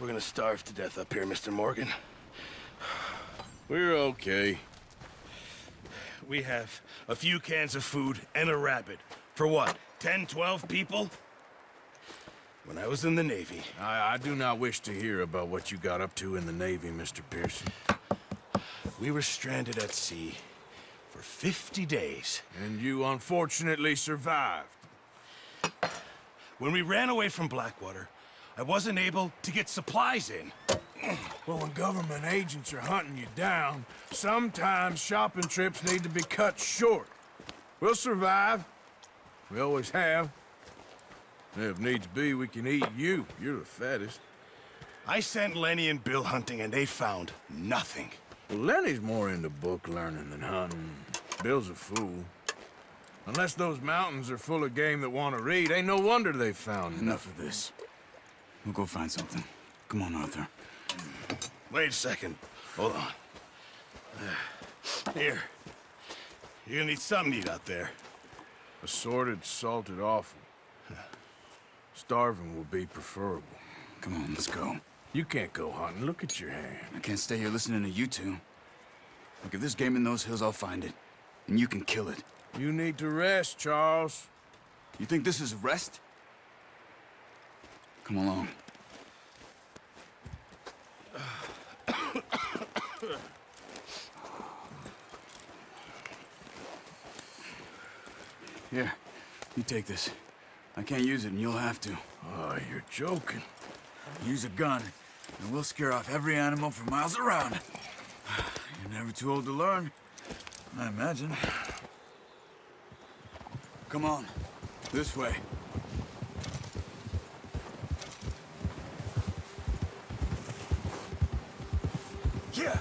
We're gonna starve to death up here, Mr. Morgan. We're okay. We have a few cans of food and a rabbit. For what, 10, 12 people? When I was in the Navy... I do not wish to hear about what you got up to in the Navy, Mr. Pearson. We were stranded at sea for 50 days. And you unfortunately survived. When we ran away from Blackwater, I wasn't able to get supplies in. Well, when government agents are hunting you down, sometimes shopping trips need to be cut short. We'll survive. We always have. If needs be, we can eat you. You're the fattest. I sent Lenny and Bill hunting, and they found nothing. Well, Lenny's more into book learning than hunting. Bill's a fool. Unless those mountains are full of game that want to read, ain't no wonder they found Enough of this. We'll go find something. Come on, Arthur. Wait a second. Hold on. Here. You're gonna need something to eat out there. Assorted, salted offal. Starving will be preferable. Come on, let's go. You can't go hunting. Look at your hand. I can't stay here listening to you two. Look, if there's game in those hills, I'll find it. And you can kill it. You need to rest, Charles. You think this is rest? Come along. Here, you take this. I can't use it, and you'll have to. Oh, you're joking. Use a gun, and we'll scare off every animal for miles around. You're never too old to learn, I imagine. Come on, this way. Yeah.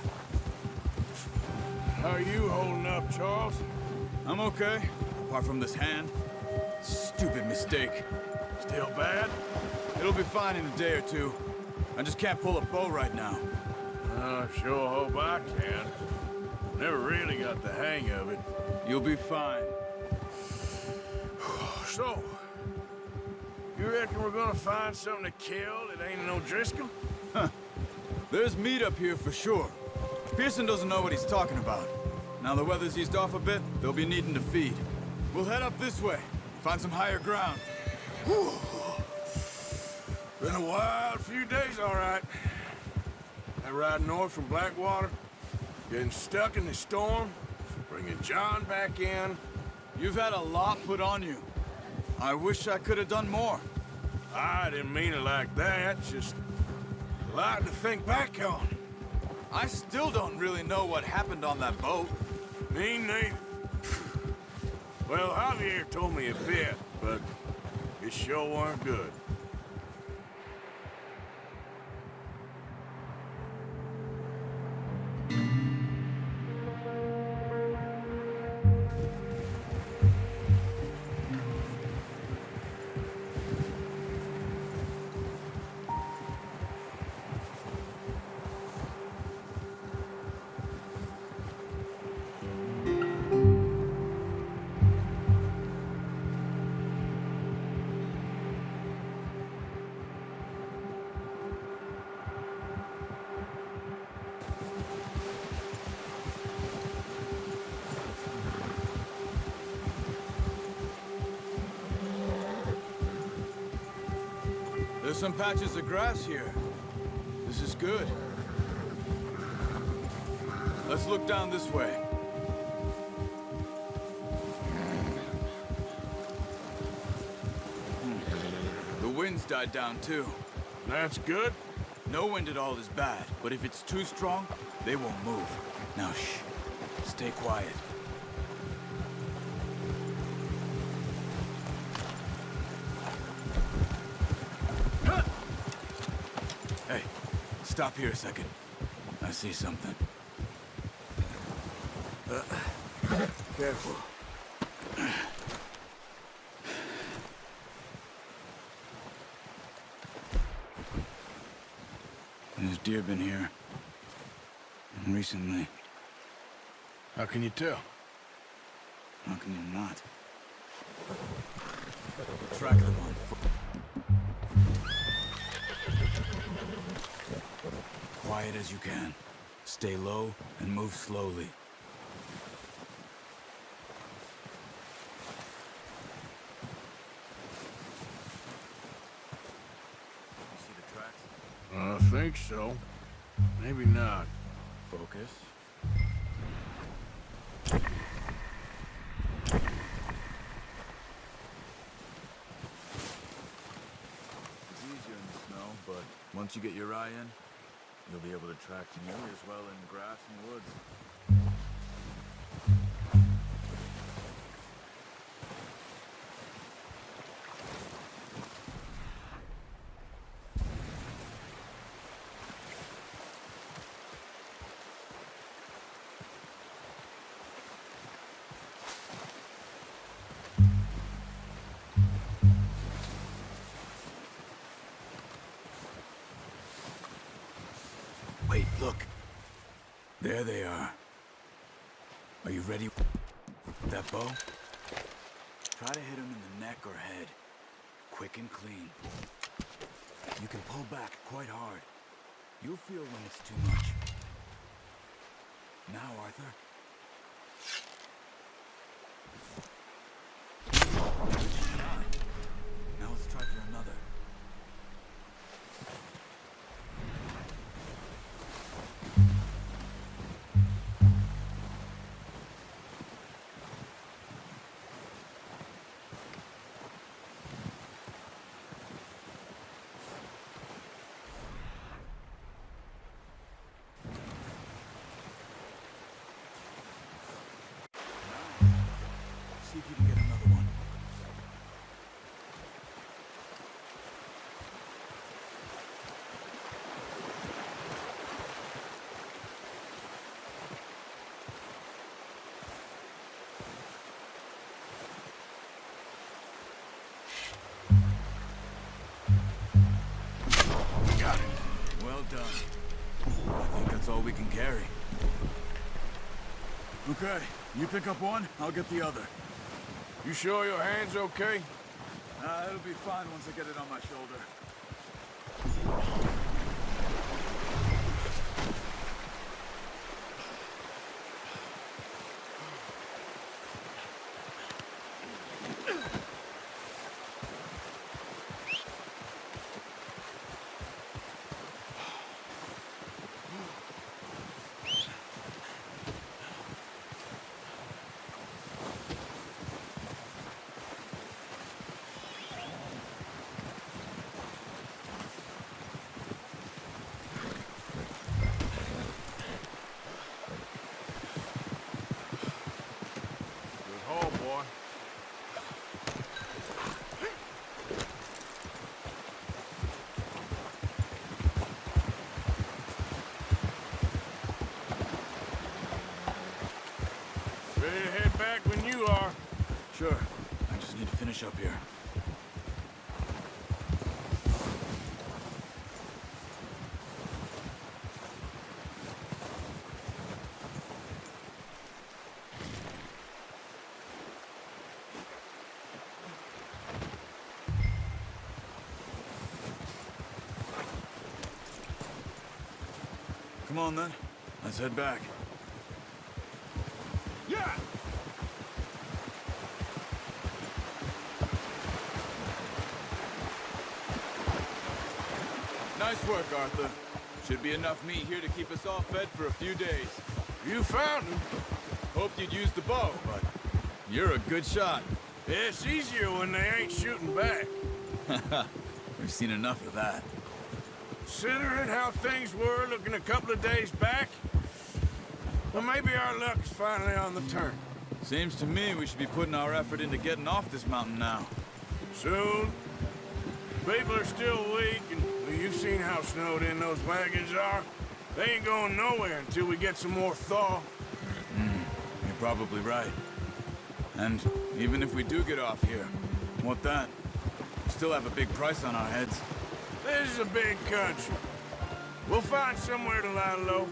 How are you holding up, Charles? I'm okay, apart from this hand. Stupid mistake. Still bad? It'll be fine in a day or two. I just can't pull a bow right now. I sure hope I can. Never really got the hang of it. You'll be fine. So, you reckon we're gonna find something to kill that ain't no Driscoll? There's meat up here for sure. Pearson doesn't know what he's talking about. Now the weather's eased off a bit, they'll be needing to feed. We'll head up this way, find some higher ground. Whew. Been a wild few days, all right. That ride north from Blackwater, getting stuck in the storm, bringing John back in. You've had a lot put on you. I wish I could have done more. I didn't mean it like that, just a lot to think back on. I still don't really know what happened on that boat. Me neither. Well, Javier told me a bit, but it sure weren't good. There's some patches of grass here. This is good. Let's look down this way. The wind's died down too. That's good. No wind at all is bad, but if it's too strong, they won't move. Now shh, stay quiet. Hey, stop here a second. I see something. Careful. There's deer been here. Recently. How can you tell? How can you not? Track them on foot. quiet as you can. Stay low and move slowly. See the tracks? I think so. Maybe not. Focus. It's easier in the snow, but once you get your eye in, you'll be able to track nearly as well in grass and woods. Wait, look. There they are. Are you ready with that bow? Try to hit him in the neck or head. Quick and clean. You can pull back quite hard. You'll feel when it's too much. Now, Arthur. Now let's try for another. See if you can get another one. Got it. Well done. I think that's all we can carry. Okay, you pick up one, I'll get the other. You sure your hand's okay? It'll be fine once I get it on my shoulder. Good haul, boy. Ready to head back when you are. Sure. I just need to finish up here. Come on then. Let's head back. Yeah! Nice work, Arthur. Should be enough meat here to keep us all fed for a few days. You found him. Hoped you'd use the bow, but you're a good shot. It's easier when they ain't shooting back. We've seen enough of that. Considering how things were looking a couple of days back, well, maybe our luck's finally on the turn. Seems to me we should be putting our effort into getting off this mountain now. Soon. People are still weak, and well, you've seen how snowed in those wagons are. They ain't going nowhere until we get some more thaw. You're probably right. And even if we do get off here, what then? We still have a big price on our heads. This is a big country. We'll find somewhere to lie low.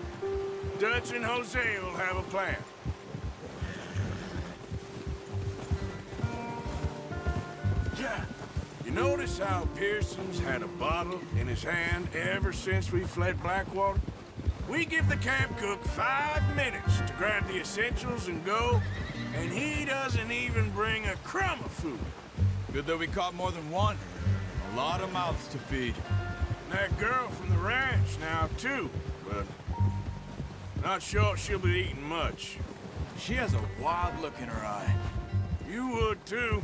Dutch and Jose will have a plan. Yeah. You notice how Pearson's had a bottle in his hand ever since we fled Blackwater? We give the camp cook 5 minutes to grab the essentials and go, and he doesn't even bring a crumb of food. Good that we caught more than one. A lot of mouths to feed. And that girl from the ranch now, too, but not sure she'll be eating much. She has a wild look in her eye. You would, too.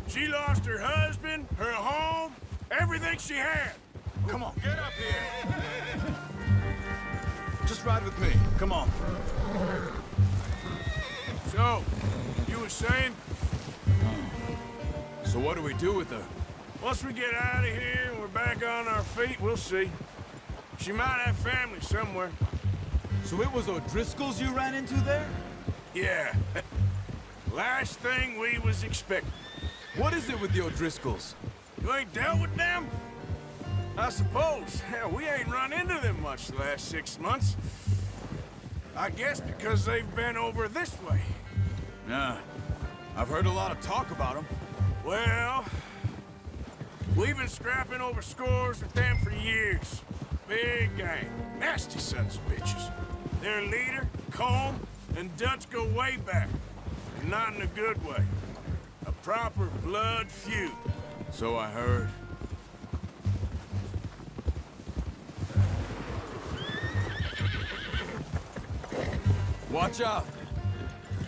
She lost her husband, her home, everything she had. Come on. Get up here. Just ride with me. Come on. So, you were saying? So what do we do with her? Once we get out of here and we're back on our feet, we'll see. She might have family somewhere. So it was O'Driscoll's you ran into there? Yeah. Last thing we was expecting. What is it with the O'Driscolls? You ain't dealt with them? I suppose. Hell, we ain't run into them much the last 6 months. I guess because they've been over this way. Yeah. I've heard a lot of talk about them. Well, we've been scrapping over scores with them for years. Big gang. Nasty sons of bitches. Their leader, Colm, and Dutch go way back. And not in a good way. A proper blood feud. So I heard. Watch out!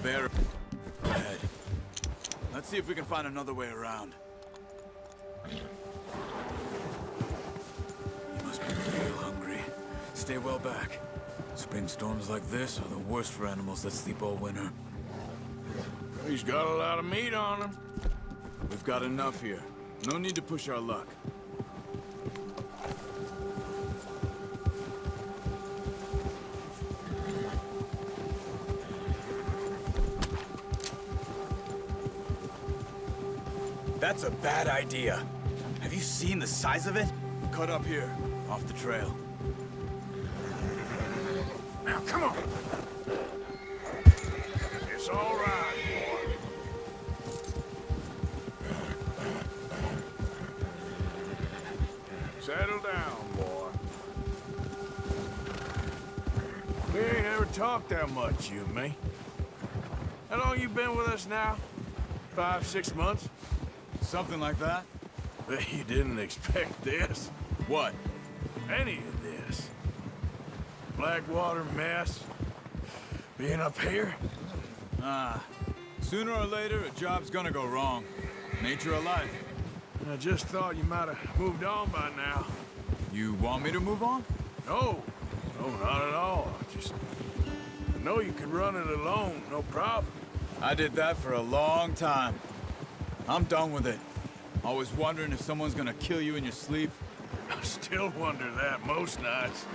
Bear ahead. Let's see if we can find another way around. You must be real hungry. Stay well back. Spring storms like this are the worst for animals that sleep all winter. He's got a lot of meat on him. We've got enough here. No need to push our luck. That's a bad idea. Have you seen the size of it? Cut up here, off the trail. Now, come on. It's all right, boy. Settle down, boy. We ain't ever talked that much, you and me. How long you been with us now? 5, 6 months? Something like that? Bet you didn't expect this. What? Any of this. Blackwater mess. Being up here. Sooner or later, a job's gonna go wrong. Nature of life. I just thought you might have moved on by now. You want me to move on? No. No, not at all. I know you can run it alone, no problem. I did that for a long time. I'm done with it. Always wondering if someone's gonna kill you in your sleep. I still wonder that most nights.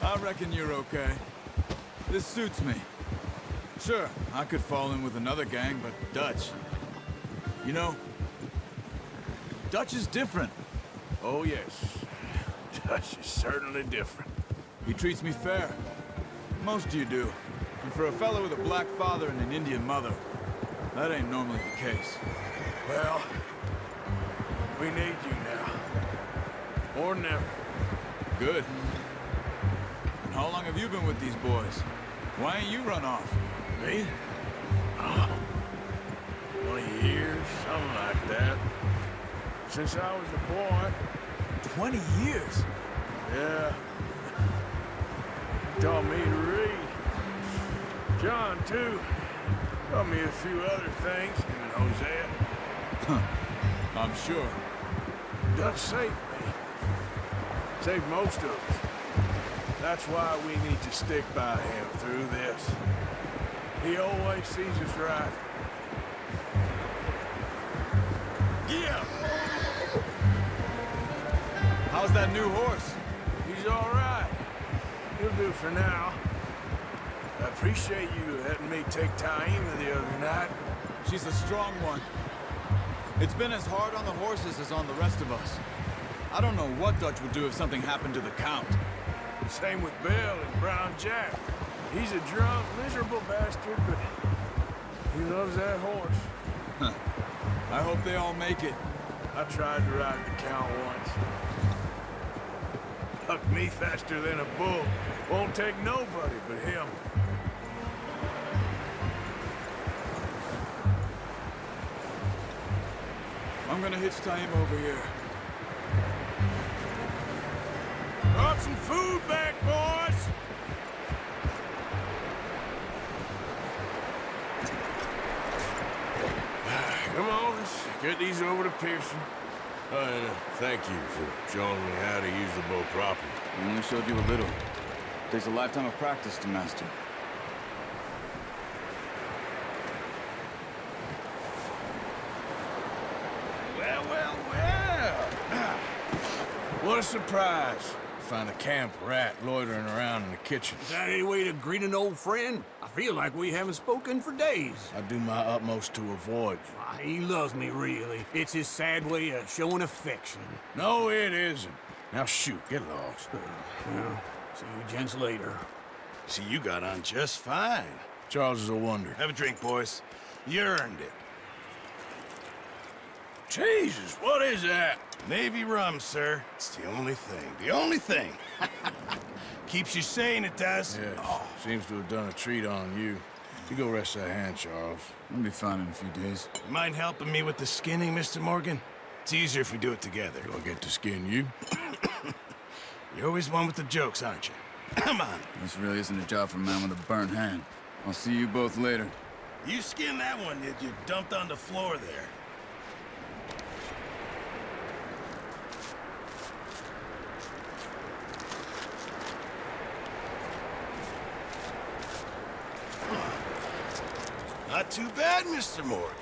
I reckon you're okay. This suits me. Sure, I could fall in with another gang, but Dutch... You know, Dutch is different. Oh, yes. Dutch is certainly different. He treats me fair. Most of you do. And for a fellow with a black father and an Indian mother, that ain't normally the case. Well, we need you now. More than ever. Good. And how long have you been with these boys? Why ain't you run off? Me? Oh, 20 years, something like that. Since I was a boy. 20 years? Yeah. Taught me to read. John, too. Taught me a few other things, him and Hosea. I'm sure. Dutch saved me. Saved most of us. That's why we need to stick by him through this. He always sees us right. Yeah! How's that new horse? He's all right. He'll do for now. I appreciate you letting me take Taima the other night. She's a strong one. It's been as hard on the horses as on the rest of us. I don't know what Dutch would do if something happened to the Count. Same with Bill and Brown Jack. He's a drunk, miserable bastard, but he loves that horse. I hope they all make it. I tried to ride the Count once. Lucked Me faster than a bull. Won't take nobody but him. I'm gonna hitch tie him over here. Brought some food back, boys! Come on, let's get these over to Pearson. And thank you for showing me how to use the bow properly. I only showed you a little. Takes a lifetime of practice to master. Well, well, well! What a surprise. Find a camp rat loitering around in the kitchen. Is that any way to greet an old friend? I feel like we haven't spoken for days. I do my utmost to avoid you. Why, he loves me, really. It's his sad way of showing affection. No, it isn't. Now shoot, get lost. Well, see you gents later. See, you got on just fine. Charles is a wonder. Have a drink, boys. You earned it. Jesus, what is that? Navy rum, sir. It's the only thing. The only thing. Keeps you sane, it does. Yes, seems to have done a treat on you. You go rest that hand, Charles. I'll be fine in a few days. You mind helping me with the skinning, Mr. Morgan? It's easier if we do it together. Do I get to skin you? You're always one with the jokes, aren't you? Come on. This really isn't a job for a man with a burnt hand. I'll see you both later. You skinned that one that you dumped on the floor there. Not too bad, Mr. Morgan.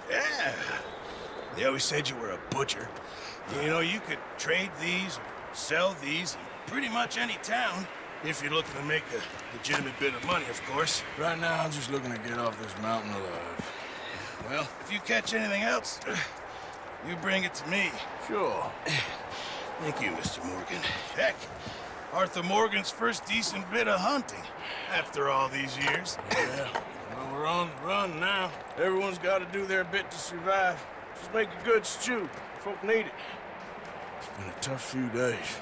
Yeah. They always said you were a butcher. You know, you could trade these or sell these in pretty much any town, if you're looking to make a legitimate bit of money, of course. Right now, I'm just looking to get off this mountain alive. Well, if you catch anything else, you bring it to me. Sure. Thank you, Mr. Morgan. Heck, Arthur Morgan's first decent bit of hunting after all these years. Yeah. Well, we're on the run now. Everyone's got to do their bit to survive. Just make a good stew. Folk need it. It's been a tough few days.